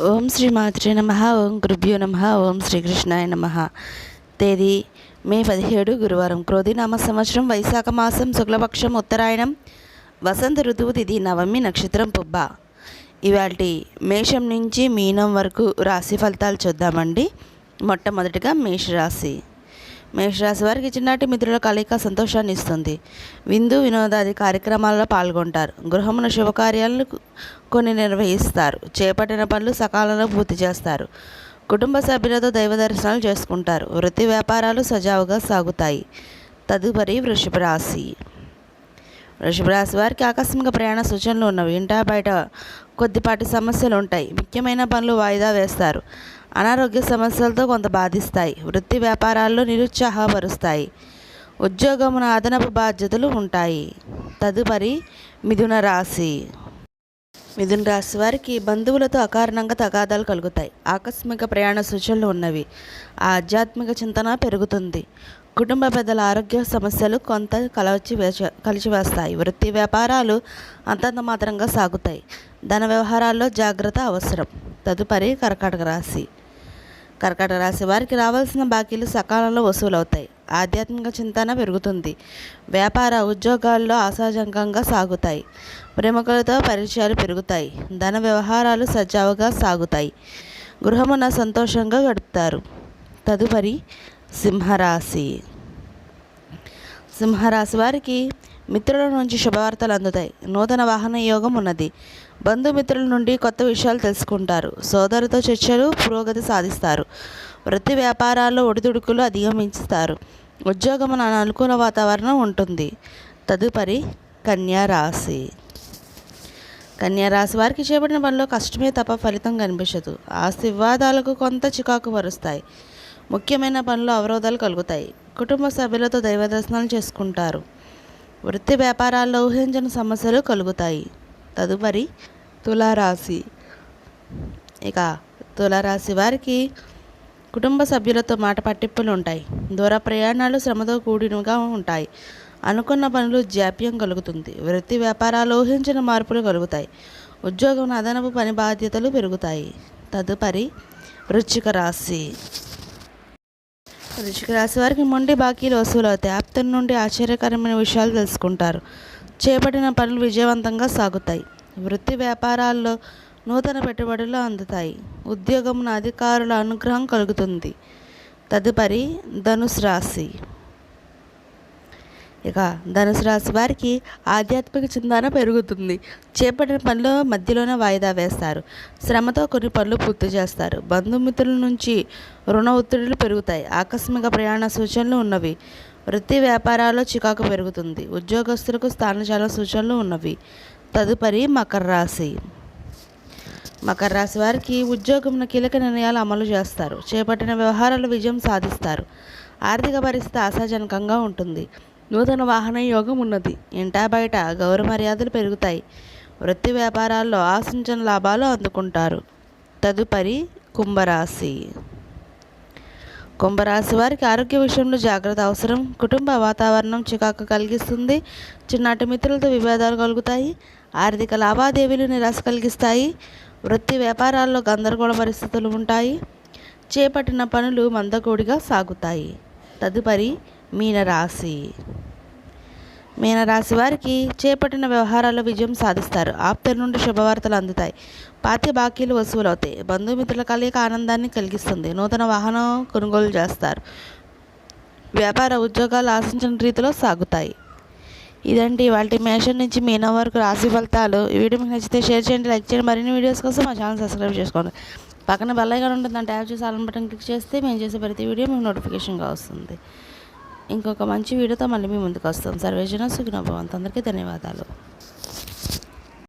ఓం శ్రీ మాత్రే నమః. ఓం గురుభ్యో నమః. ఓం శ్రీకృష్ణాయ నమః. తేదీ మే 17 గురువారం. క్రోధినామ సంవత్సరం వైశాఖ మాసం శుక్లపక్షం ఉత్తరాయణం వసంత ఋతువు తిథి నవమి నక్షత్రం పుబ్బ. ఇవాల్టి మేషం నుంచి మీనం వరకు రాశి ఫలితాలు చూద్దామండి. మొట్టమొదటిగా మేషరాశి. మేషరాశి వారికి చిన్నటి మిత్రుల కలయిక సంతోషాన్ని ఇస్తుంది. విందు వినోదాది కార్యక్రమాల్లో పాల్గొంటారు. గృహమున శుభకార్యాలను కొన్ని నిర్వహిస్తారు. చేపట్టిన పనులు సకాలంలో పూర్తి చేస్తారు. కుటుంబ సభ్యులతో దైవ దర్శనాలు చేసుకుంటారు. వృత్తి వ్యాపారాలు సజావుగా సాగుతాయి. తదుపరి వృషభ రాశి. వృషభ రాశి వారికి ఆకస్మిక ప్రయాణ సూచనలు ఉన్నవి. ఇంటా బయట కొద్దిపాటి సమస్యలు ఉంటాయి. ముఖ్యమైన పనులు వాయిదా వేస్తారు. అనారోగ్య సమస్యలతో కొంత బాధిస్తాయి. వృత్తి వ్యాపారాల్లో నిరుత్సాహపరుస్తాయి. ఉద్యోగమున అదనపు బాధ్యతలు ఉంటాయి. తదుపరి మిథున రాశి. మిథున రాశి వారికి బంధువులతో అకారణంగా తగాదాలు కలుగుతాయి. ఆకస్మిక ప్రయాణ సూచనలు ఉన్నవి. ఆధ్యాత్మిక చింతన పెరుగుతుంది. కుటుంబ పెద్దల ఆరోగ్య సమస్యలు కొంత కలిసివేస్తాయి. వృత్తి వ్యాపారాలు అంతంత మాత్రంగా సాగుతాయి. ధన వ్యవహారాల్లో జాగ్రత్త అవసరం. తదుపరి కర్కాటక రాశి. కర్కాటక రాశి వారికి రావాల్సిన బాకీలు సకాలంలో వసూలవుతాయి. ఆధ్యాత్మిక చింతన పెరుగుతుంది. వ్యాపార ఉద్యోగాల్లో ఆశాజనకంగా సాగుతాయి. ప్రేమికులతో పరిచయాలు పెరుగుతాయి. ధన వ్యవహారాలు సజావుగా సాగుతాయి. గృహమున సంతోషంగా గడుపుతారు. తదుపరి సింహరాశి. సింహరాశి వారికి మిత్రుల నుంచి శుభవార్తలు అందుతాయి. నూతన వాహన యోగం ఉన్నది. బంధుమిత్రుల నుండి కొత్త విషయాలు తెలుసుకుంటారు. సోదరుతో చర్చలు పురోగతి సాధిస్తారు. వృత్తి వ్యాపారాల్లో ఒడిదుడుకులు అధిగమిస్తారు. ఉద్యోగమున అనుకూల వాతావరణం ఉంటుంది. తదుపరి కన్యా రాశి. కన్యా రాశి వారికి చేపట్టిన పనిలో కష్టమే తప్ప ఫలితం కనిపించదు. ఆస్తి వివాదాలకు కొంత చికాకు పరుస్తాయి. ముఖ్యమైన పనులు అవరోధాలు కలుగుతాయి. కుటుంబ సభ్యులతో దైవ దర్శనాలు చేసుకుంటారు. వృత్తి వ్యాపారాల్లో ఊహించని సమస్యలు కలుగుతాయి. తదుపరి తులారాశి. ఇక తులారాశి వారికి కుటుంబ సభ్యులతో మాట పట్టింపులు ఉంటాయి. దూర ప్రయాణాలు శ్రమతో కూడినగా ఉంటాయి. అనుకున్న పనులు జాప్యం కలుగుతుంది. వృత్తి వ్యాపారాలు ఊహించిన మార్పులు కలుగుతాయి. ఉద్యోగం అదనపు పని బాధ్యతలు పెరుగుతాయి. తదుపరి వృశ్చిక రాశి. వృశ్చిక రాశి వారికి మొండి బాకీలు వసూలవుతాయి. ఆప్తుల నుండి ఆశ్చర్యకరమైన విషయాలు తెలుసుకుంటారు. చేపట్టిన పనులు విజయవంతంగా సాగుతాయి. వృత్తి వ్యాపారాల్లో నూతన పెట్టుబడులు అందుతాయి. ఉద్యోగమున అధికారుల అనుగ్రహం కలుగుతుంది. తదుపరి ధనుసు రాశి. ఇక ధనుసు రాశి వారికి ఆధ్యాత్మిక చింతన పెరుగుతుంది. చేపట్టిన పనులు మధ్యలోనే వాయిదా వేస్తారు. శ్రమతో కొన్ని పనులు పూర్తి చేస్తారు. బంధుమిత్రుల నుంచి రుణ ఒత్తిడులు పెరుగుతాయి. ఆకస్మిక ప్రయాణ సూచనలు ఉన్నవి. వృత్తి వ్యాపారాల్లో చికాకు పెరుగుతుంది. ఉద్యోగస్తులకు స్థానచాల సూచనలు ఉన్నవి. తదుపరి మకర రాశి. మకర రాశి వారికి ఉద్యోగంలో కీలక నిర్ణయాలు అమలు చేస్తారు. చేపట్టిన వ్యవహారాలు విజయం సాధిస్తారు. ఆర్థిక పరిస్థితి ఆశాజనకంగా ఉంటుంది. నూతన వాహన యోగం ఉన్నది. ఇంటా బయట గౌరవ మర్యాదలు పెరుగుతాయి. వృత్తి వ్యాపారాల్లో ఆశించిన లాభాలు అందుకుంటారు. తదుపరి కుంభరాశి. కుంభరాశి వారికి ఆరోగ్య విషయంలో జాగ్రత్త అవసరం. కుటుంబ వాతావరణం చికాకు కలిగిస్తుంది. చిన్నటి మిత్రులతో విభేదాలు కలుగుతాయి. ఆర్థిక లావాదేవీలు నిరాశ కలిగిస్తాయి. వృత్తి వ్యాపారాల్లో గందరగోళ పరిస్థితులు ఉంటాయి. చేపట్టిన పనులు మందకోడిగా సాగుతాయి. తదుపరి మీనరాశి. మీనరాశి వారికి చేపట్టిన వ్యవహారాల్లో విజయం సాధిస్తారు. ఆప్తుల నుండి శుభవార్తలు అందుతాయి. పాతి బాకీలు వసూలవుతాయి. బంధుమిత్రుల కలయిక ఆనందాన్ని కలిగిస్తుంది. నూతన వాహనం కొనుగోలు చేస్తారు. వ్యాపార ఉద్యోగాలు ఆశించిన రీతిలో సాగుతాయి. ఇదండి వాటి మేషం నుంచి మీనం వరకు రాశి ఫలితాలు. ఈ వీడియో మీకు నచ్చితే షేర్ చేయండి, లైక్ చేయండి. మరిన్ని వీడియోస్ కోసం మా ఛానల్ సబ్స్క్రైబ్ చేసుకోండి. పక్కన బెల్ ఐకాన్ ఉంటుంది. దాన్ని ట్యాప్ చేసి ఆల్ బటన్ క్లిక్ చేస్తే మేము చేసే ప్రతి వీడియో మీకు నోటిఫికేషన్గా వస్తుంది. ఇంకొక మంచి వీడియోతో మళ్ళీ మీ ముందుకు వస్తాం. సర్వేజన సుఖినో భవంతు. అందరికీ ధన్యవాదాలు.